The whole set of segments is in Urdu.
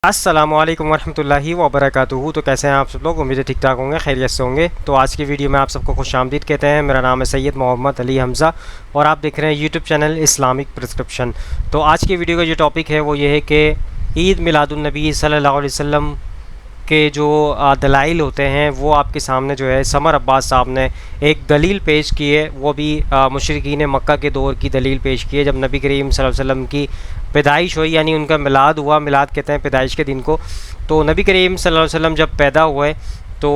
السلام علیکم ورحمۃ اللہ وبرکاتہ۔ تو کیسے ہیں آپ سب لوگ؟ امید ہے ٹھیک ٹھاک ہوں گے، خیریت سے ہوں گے۔ تو آج کی ویڈیو میں آپ سب کو خوش آمدید کہتے ہیں۔ میرا نام ہے سید محمد علی حمزہ اور آپ دیکھ رہے ہیں یوٹیوب چینل اسلامک پرسکرپشن۔ تو آج کی ویڈیو کا جو ٹاپک ہے وہ یہ ہے کہ عید میلاد النبی صلی اللہ علیہ وسلم کے جو دلائل ہوتے ہیں وہ آپ کے سامنے جو ہے سمر عباس صاحب نے ایک دلیل پیش کی ہے، وہ بھی مشرکین مکہ کے دور کی دلیل پیش کی ہے۔ جب نبی کریم صلی اللہ علیہ وسلم کی پیدائش ہوئی، یعنی ان کا میلاد ہوا، میلاد کہتے ہیں پیدائش کے دن کو، تو نبی کریم صلی اللہ علیہ وسلم جب پیدا ہوئے تو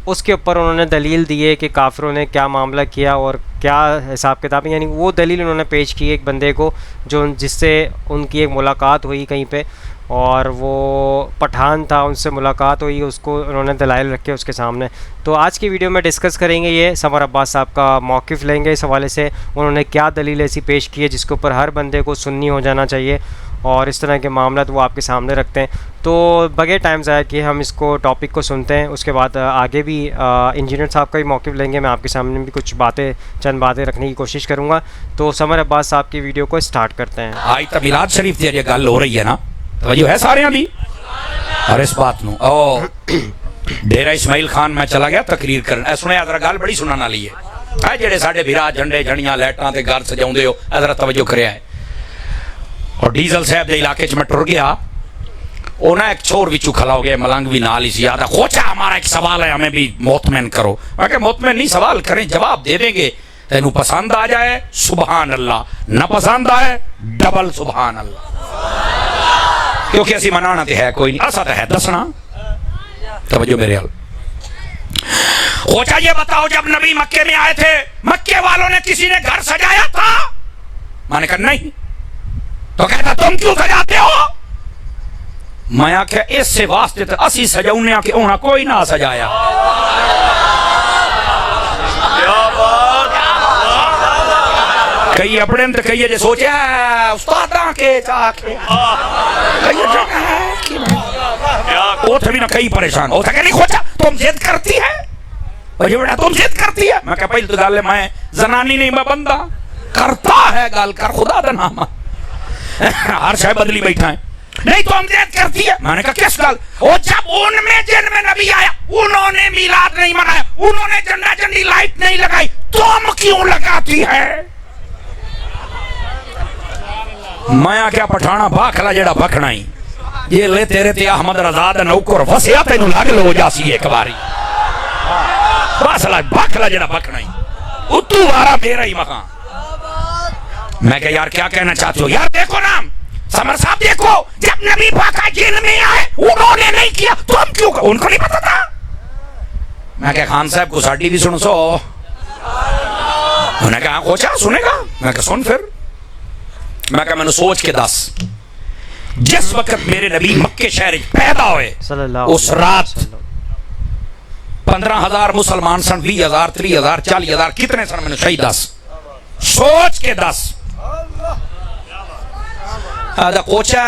اس کے اوپر انہوں نے دلیل دی ہے کہ کافروں نے کیا معاملہ کیا اور کیا حساب کتاب ہے، یعنی وہ دلیل انہوں نے پیش کی ایک بندے کو جس سے ان کی ایک ملاقات ہوئی کہیں پہ، اور وہ پٹھان تھا، ان سے ملاقات ہوئی، اس کو انہوں نے دلائل رکھے اس کے سامنے۔ تو آج کی ویڈیو میں ڈسکس کریں گے، یہ سمر عباس صاحب کا موقف لیں گے اس حوالے سے، انہوں نے کیا دلیل ایسی پیش کی ہے جس کے اوپر ہر بندے کو سنی ہو جانا چاہیے، اور اس طرح کے معاملات وہ آپ کے سامنے رکھتے ہیں۔ تو بغیر ٹائم ضائع کیے ہم اس کو ٹاپک کو سنتے ہیں، اس کے بعد آگے بھی انجینئر صاحب کا بھی موقف لیں گے، میں آپ کے سامنے بھی کچھ چند باتیں رکھنے کی کوشش کروں گا۔ تو سمر عباس صاحب کی ویڈیو کو اسٹارٹ کرتے ہیں۔ آج تو میلاد شریف دی یہ گل ہو رہی ہے نا، توجہ ہے سارے دی اور اس بات نو او ڈیرا اسماعیل خان میں چلا گیا تقریر کرن، سنے ذرا گل بڑی سنن والی ہے۔ اے جڑے ساڈے بھرا جھنڈے جھڑیاں لائٹاں تے گھر سجاوندے ہو، ذرا توجہ کریا ہے۔ اور ڈیزل صاحب دے علاقے چ میں ٹر گیا، اونا ایک چور وچوں کھلا ہو گیا، ملنگ بھی نال ہی سی، آدھا کوچا ہمارا ایک سوال ہے، ہمیں بھی مطمئن کرو۔ میں کہ مطمئن نہیں، سوال کریں، جواب دے دیں گے، تینوں پسند آ جائے سبحان اللہ، نہ پسند آئے ڈبل سبحان اللہ، کیونکہ اسی منانا تے ہے کوئی نہیں، ایسا تو ہے دسنا۔ توجہ میرے حال خوچا یہ بتاؤ، جب نبی مکے میں آئے تھے مکے والوں نے کسی نے گھر سجایا تھا؟ میں نے کہا نہیں۔ تو کہتا تم کیوں سجاتے ہو؟ میں آکھیا اس سے واسطے تو اسی سجاؤنے کہ انہاں کوئی نہ سجایا۔ کئی اپنے تو کئی جے سوچا استاداں کے چاہ کے وہ تھے بھی نہ کئی پریشان ہو سکے، نہیں خوچا تم ضد کرتی ہے، تم ضد کرتی ہے۔ میں کہا پہلے تو گل ہے میں زنانی نہیں، میں بندہ کرتا ہے گل کر خدا دا نام، ہر شے بدلی بیٹھا ہے، نہیں تم ضد کرتی ہے۔ میں نے کہا کس گل؟ وہ جب ان میں جن میں نبی آیا انہوں نے میلاد نہیں منایا، انہوں نے جھنڈا جھنڈی لائٹ نہیں لگائی، تم کیوں لگاتی ہے؟ میں کیا پٹھانا بھاکھلا جڑا بکھنا ہی یہ لے تیرے تے احمد رضا دا نوکر وسیا تینوں لگ لو جاسی ایک باری، بس لا بھاکھلا جڑا بکھنا ہی اتو وارا میرا ہی مکان۔ میں کہ یار کیا کہنا چاہتے ہو؟ یار دیکھو نا سمر صاحب، دیکھو جب نبی پاک جن میں آئے انہوں نے نہیں کیا، تم کیوں؟ ان کو نہیں پتا تھا۔ میں کہ خان صاحب کو ساڈی بھی سن سو۔ انہوں نے کہا کوچا سنے گا؟ میں کہ سن پھر۔ میں کہا میں نے سوچ کے دس، جس وقت میرے نبی مکے شہر پیدا ہوئے اس رات 15,000 مسلمان سن، 20,000 30,000 40,000 کتنے سن؟ میں نے شہید دس، سوچ کے دس۔ کوچا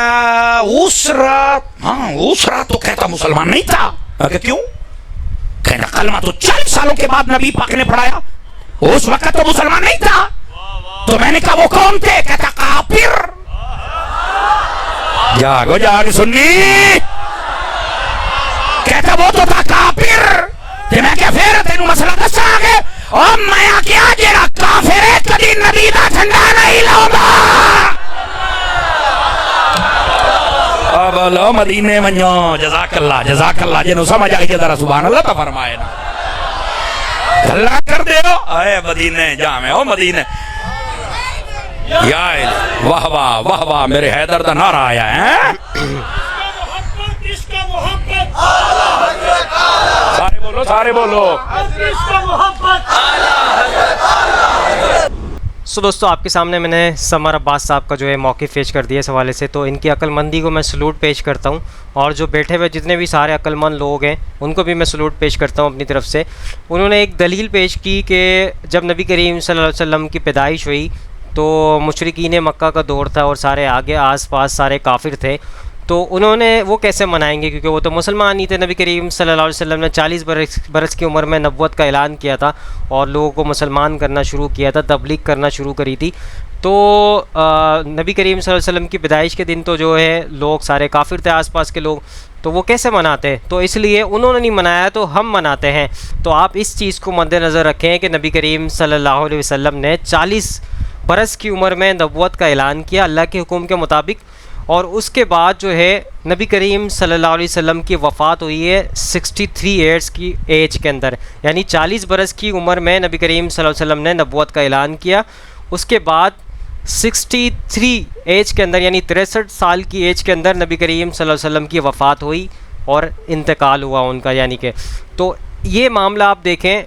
اس رات، ہاں اس رات تو کہتا مسلمان نہیں تھا۔ کہ کیوں؟ کہنا کلمہ تو 40 سالوں کے بعد نبی پاک نے پڑھایا، اس وقت تو مسلمان نہیں تھا۔ تو میں نے کہا وہ کون تھے؟ کہتا کافر۔ جاگو جاگ سنی، کہتا وہ تو تھا کافر۔ میں کیا پھر تینوں مسئلہ دسا آگے، اور میں کیا جیڑا کافر ہے کدی نبی دا جھنڈا نہیں لاؤں بولو مدینے منو۔ جزاک اللہ جزاک اللہ، جنہوں سمجھ آئی ذرا سبحان اللہ تو فرمائے نا، اللہ کر دے ہو اے مدینے جامع ہو مدینے۔ یا واہ واہ واہ واہ، میرے حیدر دا نعرہ آیا ہے، سارے بولو سارے بولو۔ دوستو آپ کے سامنے میں نے سمر عباس صاحب کا جو ہے موقف پیش کر دیا اس حوالے سے، تو ان کی عقل مندی کو میں سلوٹ پیش کرتا ہوں، اور جو بیٹھے ہوئے جتنے بھی سارے عقل مند لوگ ہیں ان کو بھی میں سلوٹ پیش کرتا ہوں اپنی طرف سے۔ انہوں نے ایک دلیل پیش کی کہ جب نبی کریم صلی اللہ علیہ وسلم کی پیدائش ہوئی تو مشرکین مکہ کا دور تھا اور سارے آگے آس پاس سارے کافر تھے، تو انہوں نے وہ کیسے منائیں گے؟ کیونکہ وہ تو مسلمان ہی تھے۔ نبی کریم صلی اللہ علیہ وسلم نے 40 برس کی عمر میں نبوت کا اعلان کیا تھا اور لوگوں کو مسلمان کرنا شروع کیا تھا، تبلیغ کرنا شروع کری تھی۔ تو نبی کریم صلی اللہ علیہ وسلم کی پیدائش کے دن تو جو ہے لوگ سارے کافر تھے آس پاس کے لوگ، تو وہ کیسے مناتے؟ تو اس لیے انہوں نے نہیں منایا تو ہم مناتے ہیں۔ تو آپ اس چیز کو مد نظر رکھیں کہ نبی کریم صلی اللہ علیہ وسلم نے 40 برس کی عمر میں نبوت کا اعلان کیا اللہ کے حکم کے مطابق، اور اس کے بعد جو ہے نبی کریم صلی اللہ علیہ وسلم کی وفات ہوئی ہے 63 ایئرس کی ایج کے اندر، یعنی 40 برس کی عمر میں نبی کریم صلی اللہ علیہ وسلم نے نبوت کا اعلان کیا۔ اس کے بعد 63 ایج کے اندر یعنی 63 سال کی ایج کے اندر نبی کریم صلی اللہ علیہ وسلم کی وفات ہوئی اور انتقال ہوا ان کا، یعنی کہ تو یہ معاملہ آپ دیکھیں،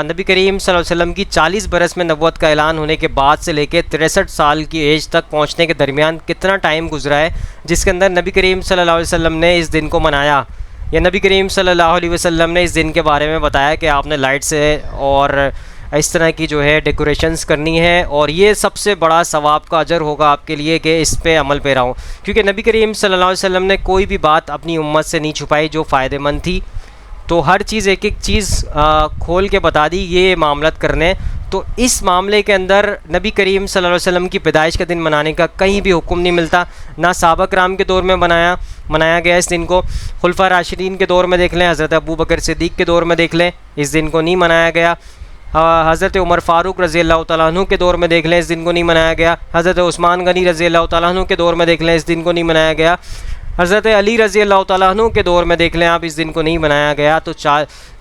نبی کریم صلی اللہ علیہ وسلم کی 40 برس میں نبوت کا اعلان ہونے کے بعد سے لے کے 63 سال کی ایج تک پہنچنے کے درمیان کتنا ٹائم گزرا ہے، جس کے اندر نبی کریم صلی اللہ علیہ وسلم نے اس دن کو منایا، یا نبی کریم صلی اللہ علیہ وسلم نے اس دن کے بارے میں بتایا کہ آپ نے لائٹ سے اور اس طرح کی جو ہے ڈیکوریشنز کرنی ہے، اور یہ سب سے بڑا ثواب کا اجر ہوگا آپ کے لیے کہ اس پہ عمل پیرا ہوں، کیونکہ نبی کریم صلی اللہ علیہ وسلم نے کوئی بھی بات اپنی امت سے نہیں چھپائی جو فائدہ مند تھی، تو ہر چیز ایک ایک چیز کھول کے بتا دی یہ معاملات کرنے۔ تو اس معاملے کے اندر نبی کریم صلی اللہ علیہ وسلم کی پیدائش کا دن منانے کا کہیں بھی حکم نہیں ملتا، نہ صحابہ کرام کے دور میں منایا گیا اس دن کو، خلفاء راشدین کے دور میں دیکھ لیں، حضرت ابو بکر صدیق کے دور میں دیکھ لیں اس دن کو نہیں منایا گیا، حضرت عمر فاروق رضی اللہ تعالیٰ عنہ کے دور میں دیکھ لیں اس دن کو نہیں منایا گیا، حضرت عثمان غنی رضی اللہ تعالیٰ عنہ کے دور میں دیکھ لیں اس دن کو نہیں منایا گیا، حضرت علی رضی اللہ تعالیٰ عنہ کے دور میں دیکھ لیں آپ اس دن کو نہیں منایا گیا، تو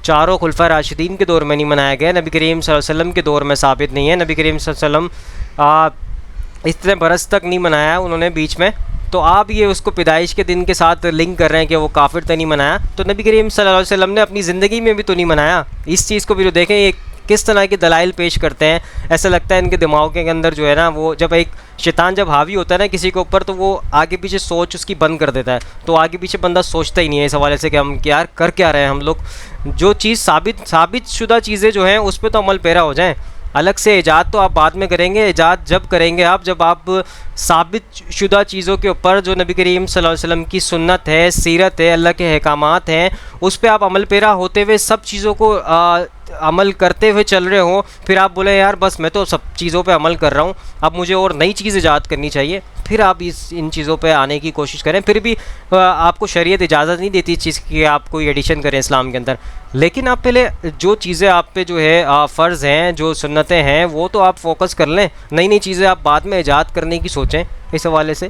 چاروں خلفاء راشدین کے دور میں نہیں منایا گیا، نبی کریم صلی اللہ علیہ وسلم کے دور میں ثابت نہیں ہے، نبی کریم صلی اللہ علیہ وسلم اتنے برس تک نہیں منایا انہوں نے بیچ میں، تو آپ یہ اس کو پیدائش کے دن کے ساتھ لنک کر رہے ہیں کہ وہ کافر تو نہیں منایا، تو نبی کریم صلی اللہ علیہ وسلم نے اپنی زندگی میں بھی تو نہیں منایا۔ اس چیز کو بھی تو دیکھیں یہ کس طرح کے دلائل پیش کرتے ہیں، ایسا لگتا ہے ان کے دماغ کے اندر جو ہے نا، وہ جب ایک شیطان جب حاوی ہوتا ہے نا کسی کے اوپر تو وہ آگے پیچھے سوچ اس کی بند کر دیتا ہے، تو آگے پیچھے بندہ سوچتا ہی نہیں ہے اس حوالے سے کہ ہم یار کر کیا رہے ہیں ہم لوگ، جو چیز ثابت شدہ چیزیں جو ہیں اس پہ تو عمل پیرا ہو جائیں، الگ سے ایجاد تو آپ بعد میں کریں گے، ایجاد جب کریں گے آپ جب آپ ثابت شدہ چیزوں کے اوپر جو نبی کریم صلی اللہ علیہ وسلم کی سنت ہے، سیرت ہے، اللہ کے احکامات ہیں، اس پہ آپ عمل پیرا ہوتے ہوئے سب چیزوں کو عمل کرتے ہوئے چل رہے ہوں، پھر آپ بولیں یار بس میں تو سب چیزوں پہ عمل کر رہا ہوں، اب مجھے اور نئی چیز ایجاد کرنی چاہیے، پھر آپ ان چیزوں پہ آنے کی کوشش کریں، پھر بھی آپ کو شریعت اجازت نہیں دیتی اس چیز کی کہ آپ کوئی ایڈیشن کریں اسلام کے اندر، لیکن آپ پہلے جو چیزیں آپ پہ جو ہے فرض ہیں، جو سنتیں ہیں، وہ تو آپ فوکس کر لیں، نئی چیزیں آپ بعد میں ایجاد کرنے کی سوچیں اس حوالے سے۔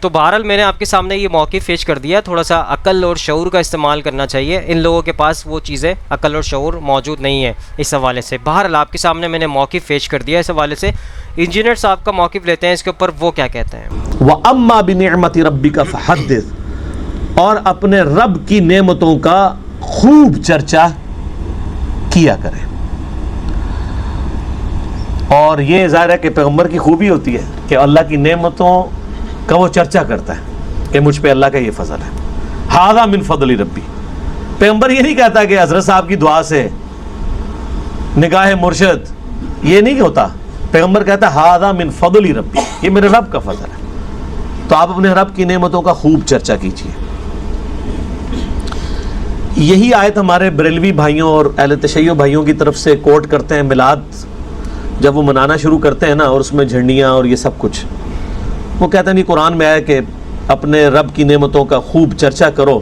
تو بہرحال میں نے آپ کے سامنے یہ موقف پیش کر دیا، تھوڑا سا عقل اور شعور کا استعمال کرنا چاہیے، ان لوگوں کے پاس وہ چیزیں عقل اور شعور موجود نہیں ہے اس حوالے سے۔ بہرحال آپ کے سامنے میں نے موقف پیش کر دیا اس حوالے سے، انجینئر صاحب کا موقف لیتے ہیں اس کے اوپر، وہ کیا کہتے ہیں۔ وَأَمَّا بِنِعْمَةِ رَبِّكَ فَحَدِّثْ، اور اپنے رب کی نعمتوں کا خوب چرچا کیا کریں، اور یہ ظاہر ہے کہ پیغمبر کی خوبی ہوتی ہے کہ اللہ کی نعمتوں کا وہ چرچا کرتا ہے کہ مجھ پہ اللہ کا یہ فضل ہے، ھذا من فضل ربی۔ پیغمبر یہ نہیں کہتا کہ حضرت صاحب کی دعا سے، نگاہ مرشد، یہ نہیں ہوتا، پیغمبر کہتا ہے ھذا من فضل ربی، یہ میرے رب کا فضل ہے، تو آپ اپنے رب کی نعمتوں کا خوب چرچا کیجیے۔ یہی آیت ہمارے بریلوی بھائیوں اور اہل تشیع بھائیوں کی طرف سے کوٹ کرتے ہیں، میلاد جب وہ منانا شروع کرتے ہیں نا، اور اس میں جھنڈیاں اور یہ سب کچھ، وہ کہتے ہیں نہیں قرآن میں آیا کہ اپنے رب کی نعمتوں کا خوب چرچا کرو،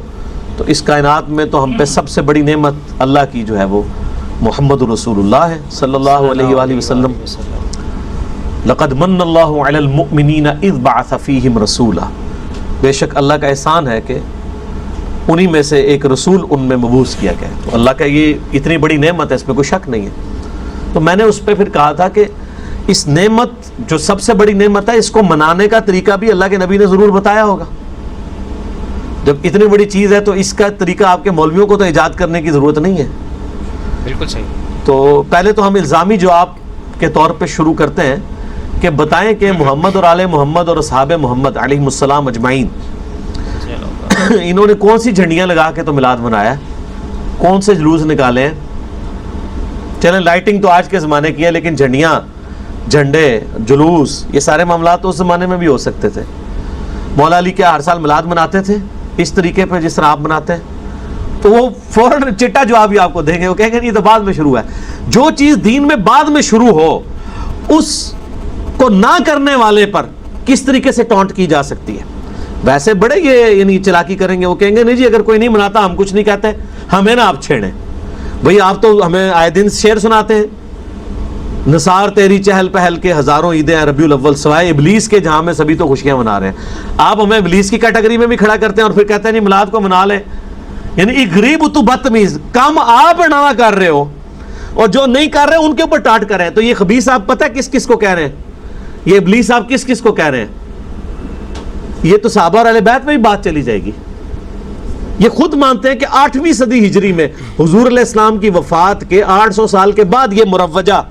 تو اس کائنات میں تو ہم پہ سب سے بڑی نعمت اللہ کی جو ہے وہ محمد رسول اللہ ہے صلی اللہ علیہ وآلہ وسلم۔ لقد من اللہ علی المؤمنین اذ بعث فیہم رسولا، بے شک اللہ کا احسان ہے کہ انہی میں سے ایک رسول ان میں مبعوث کیا گیا، تو اللہ کا یہ اتنی بڑی نعمت ہے، اس پہ کوئی شک نہیں ہے۔ تو میں نے اس پہ پھر کہا تھا کہ اس نعمت جو سب سے بڑی نعمت ہے، اس کو منانے کا طریقہ بھی اللہ کے نبی نے ضرور بتایا ہوگا، جب اتنی بڑی چیز ہے تو اس کا طریقہ آپ کے مولویوں کو تو ایجاد کرنے کی ضرورت نہیں ہے۔ بالکل صحیح۔ تو پہلے تو ہم الزامی جواب کے طور پہ شروع کرتے ہیں کہ بتائیں کہ محمد اور آل محمد اور اصحاب محمد علیہم السلام اجمعین انہوں نے کون سی جھنڈیاں لگا کے تو میلاد منایا، کون سے جلوس نکالے ہیں؟ چلیں لائٹنگ تو آج کے زمانے کی ہے، لیکن جھنڈیاں، جھنڈے، جلوس، یہ سارے معاملات تو اس زمانے میں بھی ہو سکتے تھے۔ مولا علی کیا ہر سال میلاد مناتے تھے اس طریقے پہ جس طرح آپ مناتے ہیں؟ تو وہ فوراً چٹا جواب بھی آپ کو دیں گے، وہ کہیں گے یہ تو بعد میں شروع ہے۔ جو چیز دین میں بعد میں شروع ہو، اس کو نہ کرنے والے پر کس طریقے سے ٹونٹ کی جا سکتی ہے. ویسے بڑے یہ یعنی چلاکی کریں گے, وہ کہیں گے نہیں جی اگر کوئی نہیں مناتا ہم کچھ نہیں کہتے, ہمیں نا آپ چھیڑیں. بھئی آپ تو ہمیں آئے دن شعر سناتے ہیں, نثار تیری چہل پہل کے ہزاروں عیدیں ہیں ربیع الاول سوائے ابلیس کے جہاں میں سبھی تو خوشیاں منا رہے ہیں. آپ ہمیں ابلیس کی کیٹیگری میں بھی کھڑا کرتے ہیں اور پھر کہتے ہیں نہیں میلاد کو منا لیں. یعنی ایک غریب تو بدتمیز, کم آپ نہ کر رہے ہو اور جو نہیں کر رہے ان کے اوپر ٹاٹ کر رہے ہیں. تو یہ خبیث آپ پتہ ہے کس کس کو کہہ رہے ہیں, یہ ابلیس آپ کس کس کو کہہ رہے ہیں؟ یہ تو صحابہ اور اہل بیت میں بھی بات چلی جائے گی. یہ خود مانتے ہیں کہ 8ویں صدی ہجری میں حضور علیہ السلام کی وفات کے 800 سال کے بعد یہ مروجہ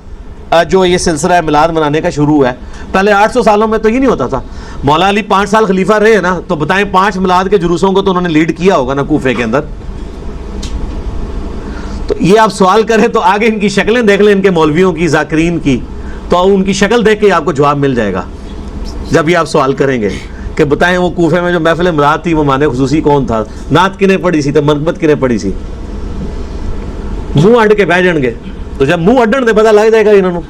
جو یہ سلسلہ میلاد منانے کا شروع ہے. پہلے 800 سالوں میں تو یہ نہیں ہوتا تھا. مولا علی 5 سال خلیفہ رہے ہیں نا, تو بتائیں 5 میلاد کے جلوسوں کو تو انہوں نے لیڈ کیا ہوگا نا کوفے کے اندر. تو یہ آپ سوال کریں تو آگے ان کی شکلیں دیکھ لیں, ان کے مولویوں کی, ذاکرین کی, تو ان کی شکل دیکھ کے آپ کو جواب مل جائے گا جب یہ آپ سوال کریں گے کہ بتائیں وہ کوفے میں جو محفل میلاد تھی وہ مانے خصوصی کون تھا, نعت کنے پڑی سی تو منقبت کنے پڑی سی. منہ اڈ کے بہ جان گے, تو جب منہ اڈن دے پتہ لگ جائے گا انہوں.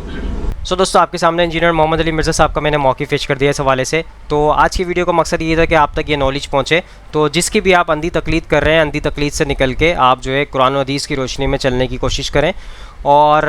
سو دوستو آپ کے سامنے انجینئر محمد علی مرزا صاحب کا میں نے موقف پیش کر دیا اس حوالے سے. تو آج کی ویڈیو کا مقصد یہ تھا کہ آپ تک یہ نالج پہنچے. تو جس کی بھی آپ اندھی تقلید کر رہے ہیں, اندھی تقلید سے نکل کے آپ جو ہے قرآن و حدیث کی روشنی میں چلنے کی کوشش کریں. اور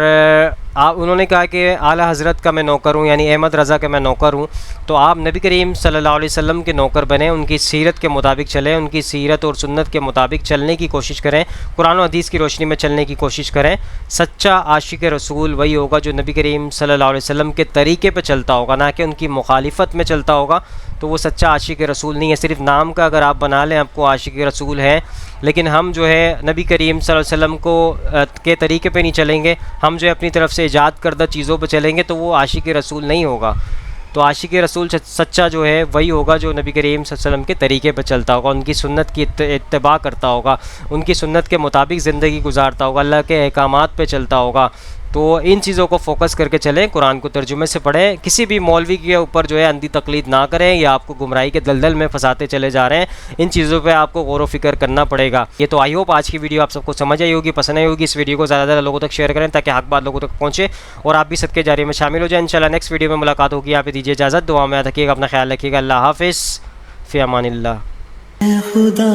انہوں نے کہا کہ اعلیٰ حضرت کا میں نوکر ہوں, یعنی احمد رضا کا میں نوکر ہوں, تو آپ نبی کریم صلی اللہ علیہ وسلم کے نوکر بنیں, ان کی سیرت کے مطابق چلیں, ان کی سیرت اور سنت کے مطابق چلنے کی کوشش کریں, قرآن و حدیث کی روشنی میں چلنے کی کوشش کریں. سچا عاشق رسول وہی ہوگا جو نبی کریم صلی اللہ علیہ وسلم کے طریقے پہ چلتا ہوگا, نہ کہ ان کی مخالفت میں چلتا ہوگا. تو وہ سچا عاشق رسول نہیں ہے. صرف نام کا اگر آپ بنا لیں آپ کو عاشق رسول ہیں, لیکن ہم جو ہے نبی کریم صلی اللہ علیہ وسلم کو کے طریقے پہ نہیں چلیں گے, ہم جو ہے اپنی طرف سے ایجاد کردہ چیزوں پہ چلیں گے, تو وہ عاشق رسول نہیں ہوگا. تو عاشق رسول سچا جو ہے وہی ہوگا جو نبی کریم صلی اللہ علیہ وسلم کے طریقے پہ چلتا ہوگا, ان کی سنت کی اتباع کرتا ہوگا, ان کی سنت کے مطابق زندگی گزارتا ہوگا, اللہ کے احکامات پہ چلتا ہوگا. تو ان چیزوں کو فوکس کر کے چلیں, قرآن کو ترجمے سے پڑھیں, کسی بھی مولوی کے اوپر جو ہے اندھی تقلید نہ کریں, یا آپ کو گمراہی کے دلدل میں پھنساتے چلے جا رہے ہیں. ان چیزوں پہ آپ کو غور و فکر کرنا پڑے گا. یہ تو آئی ہوپ آج کی ویڈیو آپ سب کو سمجھ آئی ہوگی, پسند آئی ہوگی. اس ویڈیو کو زیادہ سے زیادہ لوگوں تک شیئر کریں تاکہ حق بات لوگوں تک پہنچے اور آپ بھی صدقے جاریہ میں شامل ہو جائیں. انشاءاللہ نیکسٹ ویڈیو میں ملاقات ہوگی. آپ دیجیے اجازت, دعا میں یاد رکھیے گا, اپنا خیال رکھیے گا. اللہ حافظ, فی امان اللہ. خدا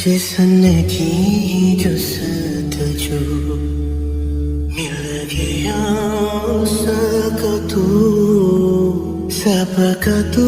جس نے کی جستجو مل گیا اس کا تو سب کا تو